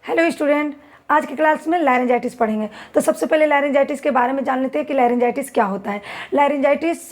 Hello student, आज की class में लैरिंजाइटिस पढ़ेंगे। तो सबसे पहले लैरिंजाइटिस के बारे में जान लेते हैं कि लैरिंजाइटिस क्या होता है। लैरिंजाइटिस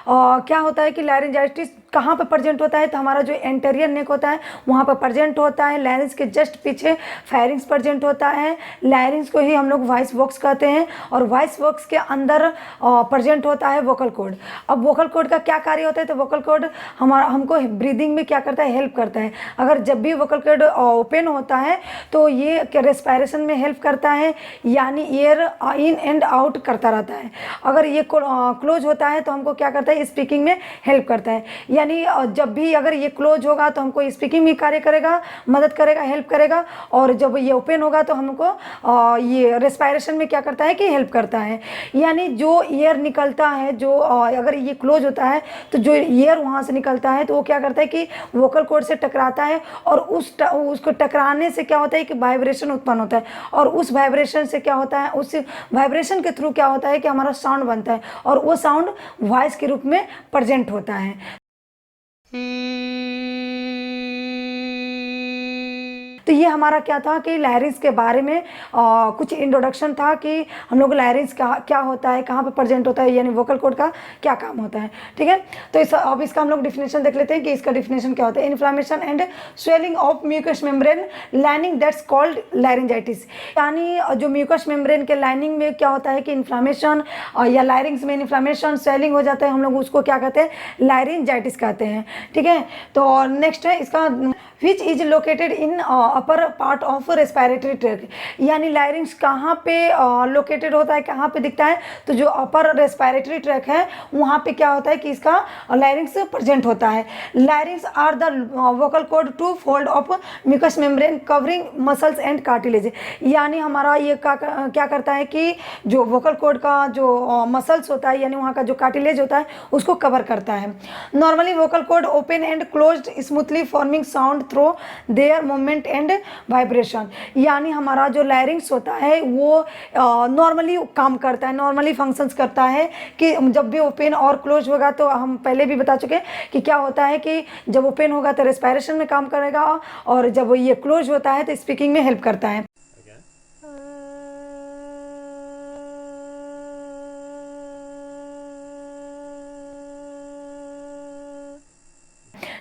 क्या होता है कि लैरिंजाइटिस कहाँ पर प्रेजेंट होता है, तो हमारा जो एंटेरियर नेक होता है वहाँ पर प्रेजेंट होता है। लैरिंग्स के जस्ट पीछे फेरिंग्स प्रेजेंट होता है। लैरिंग्स को ही हम लोग वॉइस बॉक्स कहते हैं और वॉइस बॉक्स के अंदर प्रेजेंट होता है वोकल कॉर्ड। अब वोकल कॉर्ड का क्या कार्य होता है, तो वोकल कॉर्ड हमको ब्रीदिंग में क्या करता है, हेल्प करता है। अगर जब भी वोकल कॉर्ड ओपन होता है तो ये रेस्पिरेशन में हेल्प करता है, यानी एयर इन एंड आउट करता रहता है। अगर ये क्लोज होता है तो हमको क्या करता है, स्पीकिंग में हेल्प करता है। यानी जब भी अगर ये क्लोज होगा तो हमको स्पीकिंग में कार्य करेगा, मदद करेगा, हेल्प करेगा। और जब ये ओपन होगा तो हमको ये रेस्पिरेशन में क्या करता है कि हेल्प करता है। यानी जो एयर निकलता है, जो अगर ये क्लोज होता है तो जो एयर वहाँ से निकलता है तो वो क्या करता है कि वोकल कॉर्ड से टकराता है और उसको टकराने से क्या होता है कि वाइब्रेशन उत्पन्न होता है। और उस वाइब्रेशन से क्या होता है, उस वाइब्रेशन के थ्रू क्या होता है कि हमारा साउंड बनता है और वो साउंड वॉइस के रूप में प्रेजेंट होता है। तो ये हमारा क्या था कि लैरिंग्स के बारे में कुछ इंट्रोडक्शन था कि हम लोग लैरिंग्स क्या होता है, कहाँ पे प्रेजेंट होता है, यानी वोकल कॉर्ड का क्या काम होता है। ठीक है, तो अब इसका हम लोग डिफिनेशन देख लेते हैं कि इसका डिफिनेशन क्या होता है। Inflammation and swelling of mucous membrane lining that's called laryngitis. यानी जो म्यूकस मेम्ब्रेन के लाइनिंग में क्या होता है कि इन्फ्लामेशन या लैरिंग्स में इन्फ्लामेशन स्वेलिंग हो जाता है, हम लोग उसको क्या कहते हैं, लैरिंजाइटिस कहते हैं। ठीक है, तो नेक्स्ट है इसका which is located in upper part of respiratory tract. यानी लैरिंग्स कहाँ पे लोकेटेड होता है, कहाँ पे दिखता है, तो जो अपर रेस्पिरेटरी ट्रैक है वहाँ पे क्या होता है कि इसका लैरिंग्स प्रेजेंट होता है। Larynx are the vocal cord two fold of mucous membrane covering muscles and cartilage. यानी हमारा ये क्या करता है कि जो वोकल कॉर्ड का जो मसल्स होता है, यानी वहाँ का जो कार्टिलेज होता है उसको कवर करता है। Normally vocal cord open and closed smoothly forming sound through their movement and vibration. यानी हमारा जो लैरिंग्स होता है वो नॉर्मली काम करता है, नॉर्मली फंक्शंस करता है कि जब भी ओपन और क्लोज होगा, तो हम पहले भी बता चुके कि क्या होता है कि जब ओपन होगा तो रेस्पिरेशन में काम करेगा और जब ये क्लोज होता है तो स्पीकिंग में हेल्प करता है।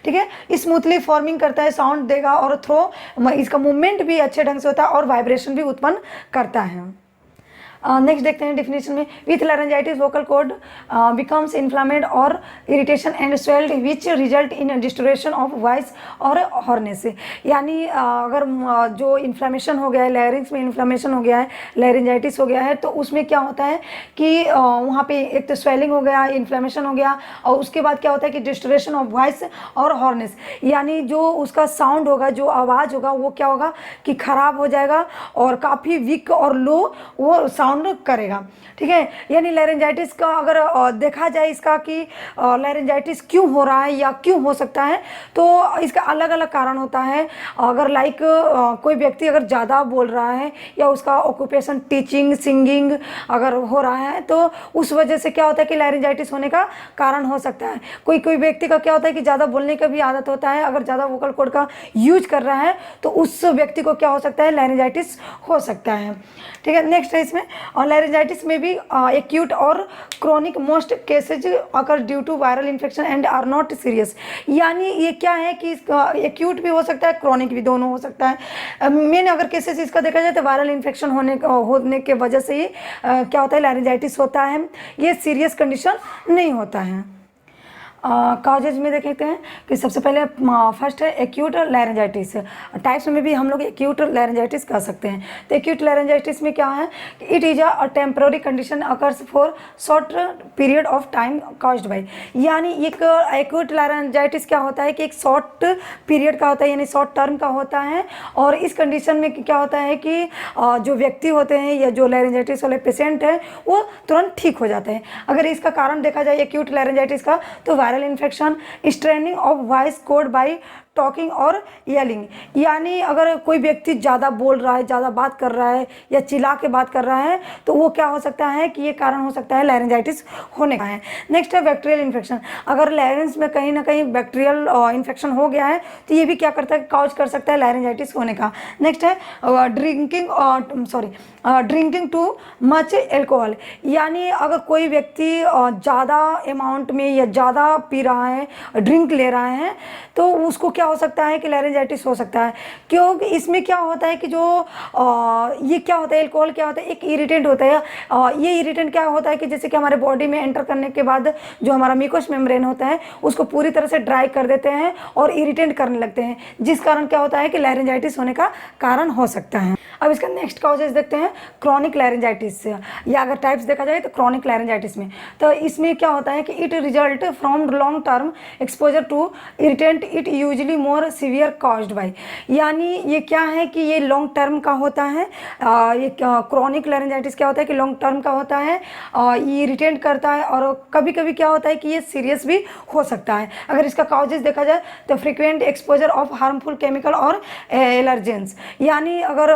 ठीक है, स्मूथली फॉर्मिंग करता है, साउंड देगा और थ्रो इसका मूवमेंट भी अच्छे ढंग से होता है और वाइब्रेशन भी उत्पन्न करता है। नेक्स्ट देखते हैं डिफिनेशन में। With laryngitis vocal cord becomes inflamed और irritation and swelled which result in distortion of voice और हॉर्नेस। यानी अगर जो इन्फ्लामेशन हो गया है, लैरिंग्स में इन्फ्लामेशन हो गया है, लैरिंजाइटिस हो गया है, तो उसमें क्या होता है कि वहाँ पे एक तो स्वेलिंग हो गया, इन्फ्लामेशन हो गया और उसके बाद क्या होता है कि डिस्टोरेशन ऑफ वॉइस और हॉर्नेस। यानी जो उसका साउंड होगा, जो आवाज़ होगा, वो क्या होगा कि ख़राब हो जाएगा और काफ़ी वीक और लो वो साउंड करेगा। ठीक है, यानी लैरिंजाइटिस का अगर देखा जाए इसका कि लैरिंजाइटिस क्यों हो रहा है या क्यों हो सकता है, तो इसका अलग अलग कारण होता है। अगर लाइक कोई व्यक्ति अगर ज़्यादा बोल रहा है या उसका ऑक्यूपेशन टीचिंग सिंगिंग अगर हो रहा है तो उस वजह से क्या होता है कि लैरिंजाइटिस होने का कारण हो सकता है। कोई व्यक्ति का क्या होता है कि ज़्यादा बोलने का भी आदत होता है, अगर ज़्यादा वोकल कॉर्ड का यूज कर रहा है तो उस व्यक्ति को क्या हो सकता है, लैरिंजाइटिस हो सकता है। ठीक है, नेक्स्ट है इसमें और लैरिंजाइटिस में भी एक्यूट और chronic most cases occur due to viral infection and are not serious. यानी ये क्या है कि एक्यूट भी हो सकता है, क्रोनिक भी, दोनों हो सकता है। मेन अगर केसेस इसका देखा जाए तो वायरल इन्फेक्शन होने के वजह से ही क्या होता है, लैरिंजाइटिस होता है। ये सीरियस कंडीशन नहीं होता है। काजेज में देखते हैं कि सबसे पहले फर्स्ट है एक्यूट लैरिंजाइटिस। टाइप्स में भी हम लोग एक्यूट लैरिंजाइटिस कह सकते हैं। तो एक्यूट लैरिंजाइटिस में क्या है, it is a temporary condition occurs for short period of time caused by. यानी एक एक्यूट लैरिंजाइटिस क्या होता है कि एक शॉर्ट पीरियड का होता है, यानी शॉर्ट टर्म का होता है। और इस कंडीशन में क्या होता है कि जो व्यक्ति होते हैं या जो लैरिंजाइटिस वाले पेशेंट हैं वो तुरंत ठीक हो जाते हैं। अगर इसका कारण देखा जाए एक्यूट लैरिंजाइटिस का, तो viral infection, straining of voice cord by talking और येलिंग, यानी अगर कोई व्यक्ति ज़्यादा बोल रहा है, ज़्यादा बात कर रहा है या चिल्ला के बात कर रहा है तो वो क्या हो सकता है कि ये कारण हो सकता है लैरिंजाइटिस होने का है। नेक्स्ट है बैक्टीरियल इन्फेक्शन, अगर लैरिंज में कहीं ना कहीं बैक्टीरियल इन्फेक्शन हो गया है तो ये भी क्या करता है, कॉज कर सकता है लैरिंजाइटिस होने का। नेक्स्ट है ड्रिंकिंग टू मच एल्कोहल, यानी अगर कोई व्यक्ति ज़्यादा अमाउंट में या ज़्यादा पी रहा है, ड्रिंक ले रहा है, तो उसको क्या हो सकता है कि लैरिंजाइटिस हो सकता है। क्योंकि इसमें क्या होता है कि जो ये क्या होता है, एल्कोहल क्या होता है, एक इरिटेंट होता है। ये इरिटेंट क्या होता है कि जैसे कि हमारे बॉडी में एंटर करने के बाद जो हमारा म्यूकस मेम्ब्रेन होता है उसको पूरी तरह से ड्राई कर देते हैं और इरिटेट करने लगते हैं, जिस कारण क्या होता है कि लैरिंजाइटिस होने का कारण हो सकता है। अब इसका नेक्स्ट कॉजेज देखते हैं, क्रॉनिक लैरिंजाइटिस, या अगर टाइप्स देखा जाए तो क्रॉनिक लैरिंजाइटिस में, तो इसमें क्या होता है कि it result from long term exposure to irritant, it usually more severe caused by, यानी ये क्या है कि ये लॉन्ग टर्म का होता है। ये क्रॉनिक लैरिंजाइटिस क्या होता है कि लॉन्ग टर्म का होता है, ये इरिटेट करता है और कभी कभी क्या होता है कि ये सीरियस भी हो सकता है। अगर इसका कॉजेज देखा जाए तो frequent exposure of harmful chemical और एलर्जेंस, यानी अगर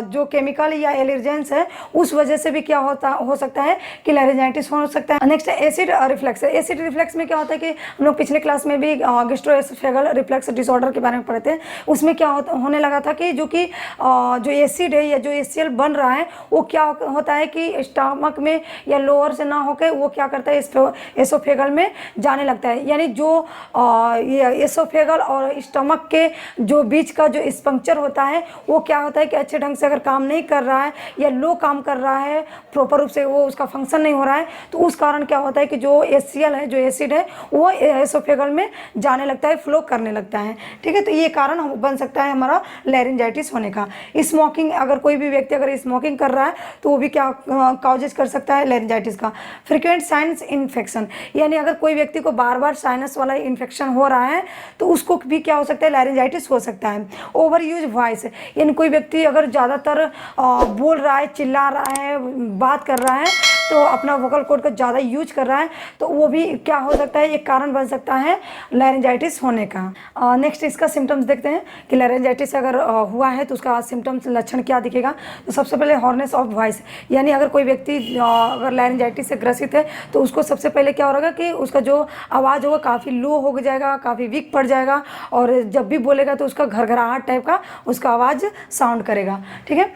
जो केमिकल या एलर्जेंस है उस वजह से भी क्या हो सकता है कि लैरिंजाइटिस हो सकता है। नेक्स्ट है एसिड रिफ्लक्स। एसिड रिफ्लक्स में क्या होता है कि हम लोग पिछले क्लास में भी गैस्ट्रोएसोफेगल रिफ्लक्स डिसऑर्डर के बारे में पढ़े थे। उसमें क्या होने लगा था कि जो एसिड है या जो एसीएल बन रहा है वो क्या होता है कि स्टमक में या लोअर से ना होकर वो क्या करता है एसोफेगल में जाने लगता है, यानी जो ये एसोफेगल और स्टमक के जो बीच का जो स्पंक्चर होता है वो क्या होता है कि अच्छे ढंग से अगर काम नहीं कर रहा है या लो काम कर रहा है, प्रॉपर रूप से वो उसका फंक्शन नहीं हो रहा है, तो उस कारण क्या होता है कि जो एचसीएल है, जो एसिड है, वो एसोफेगल में जाने लगता है, फ्लो करने लगता है। ठीक है, तो ये कारण बन सकता है हमारा लैरिंजाइटिस होने का। स्मोकिंग, अगर कोई भी व्यक्ति अगर स्मोकिंग कर रहा है तो वो भी क्या कॉजेज कर सकता है लैरिंजाइटिस का। फ्रिक्वेंट साइनस इन्फेक्शन, यानी अगर कोई व्यक्ति को बार बार साइनस वाला इन्फेक्शन हो रहा है तो उसको भी क्या हो सकता है, लैरिंजाइटिस हो सकता है। ओवर यूज वॉइस, यानी कोई व्यक्ति अगर ज़्यादातर बोल रहा है, चिल्ला रहा है, बात कर रहा है, तो अपना वोकल कॉर्ड का ज़्यादा यूज कर रहा है, तो वो भी क्या हो सकता है, एक कारण बन सकता है लैरिंजाइटिस होने का। नेक्स्ट इसका सिम्टम्स देखते हैं कि लैरिंजाइटिस अगर हुआ है तो उसका सिम्टम्स लक्षण क्या दिखेगा। तो सबसे पहले हॉर्नेस ऑफ वॉइस, यानी अगर कोई व्यक्ति अगर लैरिंजाइटिस से ग्रसित है तो उसको सबसे पहले क्या होगा कि उसका जो आवाज़ होगा काफ़ी लो हो जाएगा, काफ़ी वीक पड़ जाएगा, और जब भी बोलेगा तो उसका घरघराहट टाइप का उसका आवाज़ साउंड करेगा। ठीक है,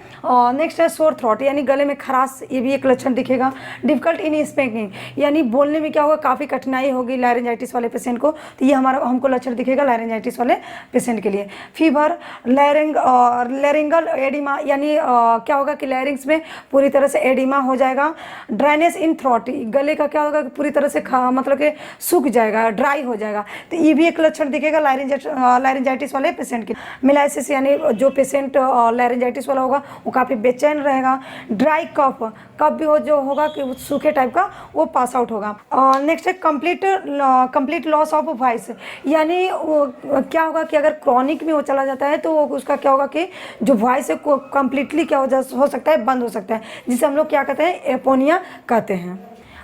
नेक्स्ट है सोर थ्रोट, यानी गले में खराश, ये भी एक लक्षण दिखेगा। डिफिकल्ट इन स्पीकिंग, यानी बोलने में क्या होगा, काफ़ी कठिनाई होगी लैरिंजाइटिस वाले पेशेंट को, तो ये हमको लक्षण दिखेगा लैरिंजाइटिस वाले पेशेंट के लिए। फीवर, लैरिंगल एडिमा, यानी क्या होगा कि लैरिंग्स में पूरी तरह से एडिमा हो जाएगा। ड्राइनेस इन थ्रोट, गले का क्या होगा कि पूरी तरह से मतलब कि सूख जाएगा, ड्राई हो जाएगा, तो ये भी एक लक्षण दिखेगा लैरिंजाइटिस वाले पेशेंट के। मिलाइसिस, यानी जो पेशेंट लैरिंजाइटिस वाला होगा वो काफ़ी बेचैन रहेगा। ड्राई कफ भी जो होगा कि सूखे टाइप का वो पास आउट होगा। नेक्स्ट है कंप्लीट लॉस ऑफ वॉइस, यानी क्या होगा कि अगर क्रॉनिक में वो चला जाता है तो उसका क्या होगा कि जो वॉइस है कंप्लीटली क्या हो सकता है, बंद हो सकता है, जिसे हम लोग क्या कहते हैं, एपोनिया कहते हैं।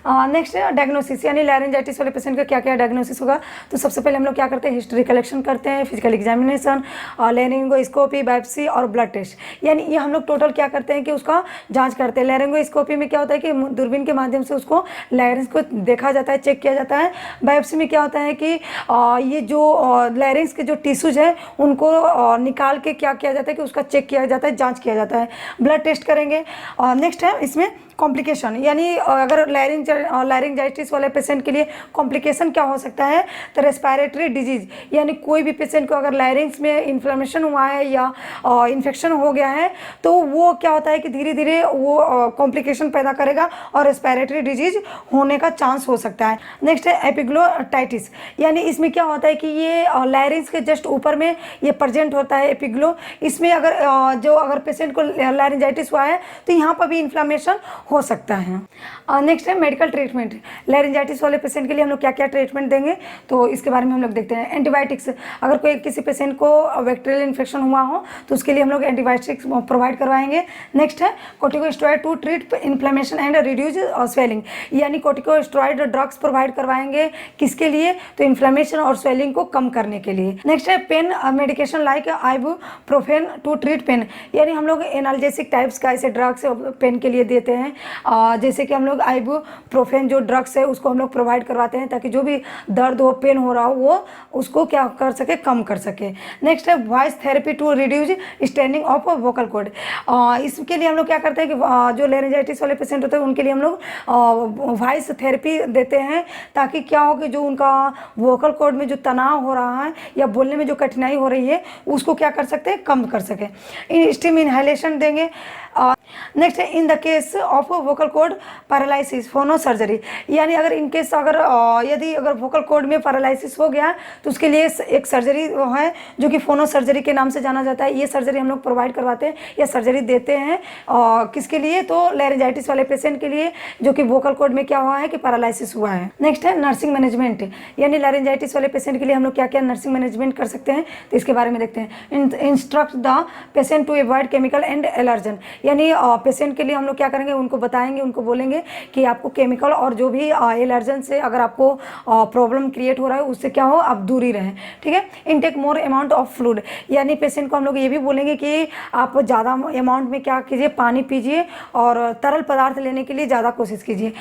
नेक्स्ट है डायग्नोसिस, यानी लैरिंजाइटिस वाले पेशेंट का क्या क्या डायग्नोसिस होगा। तो सबसे पहले हम लोग क्या करते हैं, हिस्ट्री कलेक्शन करते हैं, फिजिकल एग्जामिनेशन, लैरिंगोस्कोपी, बायोप्सी और ब्लड टेस्ट, यानी ये हम लोग टोटल क्या करते हैं कि उसका जांच करते हैं। लैरिंगोस्कोपी में क्या होता है कि दूरबीन के माध्यम से उसको लैरिंग्स को देखा जाता है, चेक किया जाता है। बायोप्सी में क्या होता है कि ये जो लैरिंग्स के जो टिश्यूज है उनको निकाल के क्या किया जाता है कि उसका चेक किया जाता है, जाँच किया जाता है। ब्लड टेस्ट करेंगे। नेक्स्ट है इसमें कॉम्प्लिकेशन, यानी अगर लैरिंजाइटिस वाले पेशेंट के लिए कॉम्प्लिकेशन क्या हो सकता है, तो रेस्पिरेटरी डिजीज, यानी कोई भी पेशेंट को अगर लैरिंग्स में इन्फ्लेमेशन हुआ है या इन्फेक्शन हो गया है तो वो क्या होता है कि धीरे धीरे वो कॉम्प्लिकेशन पैदा करेगा और रेस्पिरेटरी डिजीज होने का चांस हो सकता है। नेक्स्ट है एपिग्लोटाइटिस, यानी इसमें क्या होता है कि ये लैरिंग्स के जस्ट ऊपर में ये प्रेजेंट होता है एपिग्लो। इसमें अगर पेशेंट को लैरिंजाइटिस हुआ है तो यहाँ पर भी इन्फ्लेमेशन हो सकता है। नेक्स्ट है मेडिकल ट्रीटमेंट। लैरिंजाइटिस वाले पेशेंट के लिए हम लोग क्या क्या ट्रीटमेंट देंगे, तो इसके बारे में हम लोग देखते हैं। एंटीबायोटिक्स, अगर कोई किसी पेशेंट को बैक्टीरियल इन्फेक्शन हुआ हो तो उसके लिए हम लोग एंटीबायोटिक्स प्रोवाइड करवाएंगे। नेक्स्ट है corticosteroid to treat inflammation and reduce swelling, यानी कोर्टिकोस्टेरॉइड ड्रग्स प्रोवाइड करवाएंगे किसके लिए, तो इन्फ्लेमेशन और स्वेलिंग को कम करने के लिए। नेक्स्ट है pain medication like ibuprofen to treat pain, यानी हम लोग एनाल्जेसिक टाइप्स का ऐसे ड्रग्स पेन के लिए देते हैं, जैसे कि हम लोग आइबुप्रोफेन जो ड्रग्स है उसको हम लोग प्रोवाइड करवाते हैं ताकि जो भी दर्द हो, पेन हो रहा हो, वो उसको क्या कर सके, कम कर सके। नेक्स्ट है voice therapy to reduce straining of vocal cord, इसके लिए हम लोग क्या करते हैं कि जो लैरिंजाइटिस वाले पेशेंट होते हैं उनके लिए हम लोग वॉइस थेरेपी देते हैं ताकि क्या हो कि जो उनका वोकल कॉर्ड में जो तनाव हो रहा है या बोलने में जो कठिनाई हो रही है उसको क्या कर सकते हैं, कम कर सके। स्टीम इनहेलेशन देंगे। नेक्स्ट है in the case of vocal cord paralysis phonosurgery, यानी अगर इन केस यदि वोकल कॉर्ड में पैरालिसिस हो गया तो उसके लिए एक सर्जरी है जो कि फोनो सर्जरी के नाम से जाना जाता है। ये सर्जरी हम लोग प्रोवाइड करवाते हैं या सर्जरी देते हैं किसके लिए, तो लैरिंजाइटिस वाले पेशेंट के लिए जो कि वोकल कॉर्ड में क्या हुआ है कि पैरालिसिस हुआ है। नेक्स्ट है नर्सिंग मैनेजमेंट, यानी लैरिंजाइटिस वाले पेशेंट के लिए हम लोग क्या क्या नर्सिंग मैनेजमेंट कर सकते हैं, तो इसके बारे में देखते हैं। Instruct the patient to avoid chemical and allergen, यानी पेशेंट के लिए हम लोग क्या करेंगे, उनको बताएंगे, उनको बोलेंगे कि आपको केमिकल और जो भी एलर्जन से अगर आपको प्रॉब्लम क्रिएट हो रहा है उससे क्या हो, आप दूरी रहें। ठीक है। Intake more amount of fluid, यानी पेशेंट को हम लोग ये भी बोलेंगे कि आप ज़्यादा अमाउंट में क्या कीजिए, पानी पीजिए और तरल पदार्थ लेने के लिए ज़्यादा कोशिश कीजिए।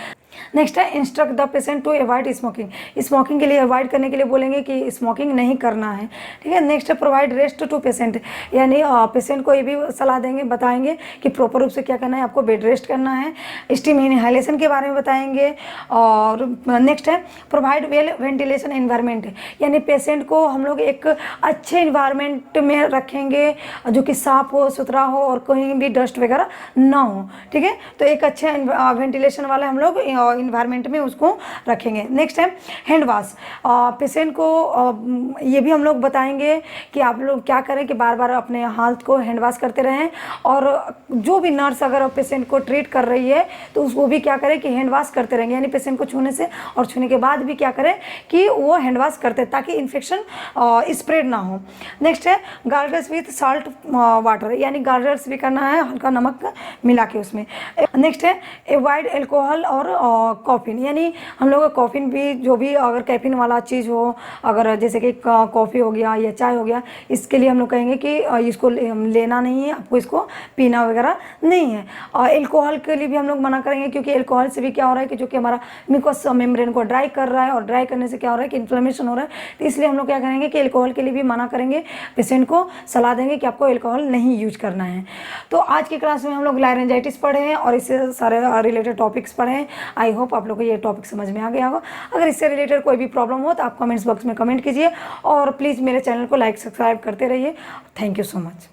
नेक्स्ट है instruct the patient to avoid smoking, smoking के लिए अवॉइड करने के लिए बोलेंगे कि स्मोकिंग नहीं करना है। ठीक है। नेक्स्ट है प्रोवाइड रेस्ट टू पेशेंट, यानी पेशेंट को ये भी सलाह देंगे, बताएंगे कि प्रॉपर रूप से क्या करना है, आपको बेड रेस्ट करना है। स्टीम इनहेलेशन के बारे में बताएंगे। और नेक्स्ट है प्रोवाइड वेल वेंटिलेशन एनवायरनमेंट, यानी पेशेंट को हम लोग एक अच्छे इन्वायरमेंट में रखेंगे जो कि साफ हो, सुथरा हो और कहीं भी डस्ट वगैरह ना हो। ठीक है। तो एक अच्छे वेंटिलेशन वाले हम लोग इन्वायरमेंट में उसको रखेंगे। नेक्स्ट है हैंड वॉश, पेशेंट को ये भी हम लोग बताएंगे कि आप लोग क्या करें कि बार बार अपने हाथ को हैंड वॉश करते रहें, और जो भी नर्स अगर पेशेंट को ट्रीट कर रही है तो उसको भी क्या करें कि हैंड वॉश करते रहेंगे, यानी पेशेंट को छूने से और छूने के बाद भी क्या करें कि वो हैंड वॉश करते ताकि इन्फेक्शन स्प्रेड ना हो। नेक्स्ट है गार्गल्स विथ साल्ट वाटर, यानी गार्गल्स भी करना है हल्का नमक मिला के उसमें। नेक्स्ट है अवॉइड एल्कोहल और कॉफ़िन, यानी हम लोग कॉफ़िन भी जो भी अगर कैफीन वाला चीज़ हो, अगर जैसे कि कॉफ़ी हो गया या चाय हो गया, इसके लिए हम लोग कहेंगे कि इसको लेना नहीं है, आपको इसको पीना वगैरह नहीं है। और एल्कोहल के लिए भी हम लोग मना करेंगे क्योंकि एल्कोहल से भी क्या हो रहा है कि जो कि हमारा म्यूकस मेम्ब्रेन को ड्राई कर रहा है और ड्राई करने से क्या हो रहा है कि इन्फ्लेमेशन हो रहा है। तो इसलिए हम लोग क्या करेंगे कि एल्कोहल के लिए भी मना करेंगे, पेशेंट को सलाह देंगे कि आपको एल्कोहल नहीं यूज करना है। तो आज की क्लास में हम लोग लैरिंजाइटिस पढ़े हैं और इससे सारे रिलेटेड टॉपिक्स पढ़े हैं। आई होप आप लोग को ये टॉपिक समझ में आ गया होगा। अगर इससे रिलेटेड कोई भी प्रॉब्लम हो तो आप कमेंट्स बॉक्स में कमेंट कीजिए और प्लीज़ मेरे चैनल को लाइक सब्सक्राइब करते रहिए। Thank you so much.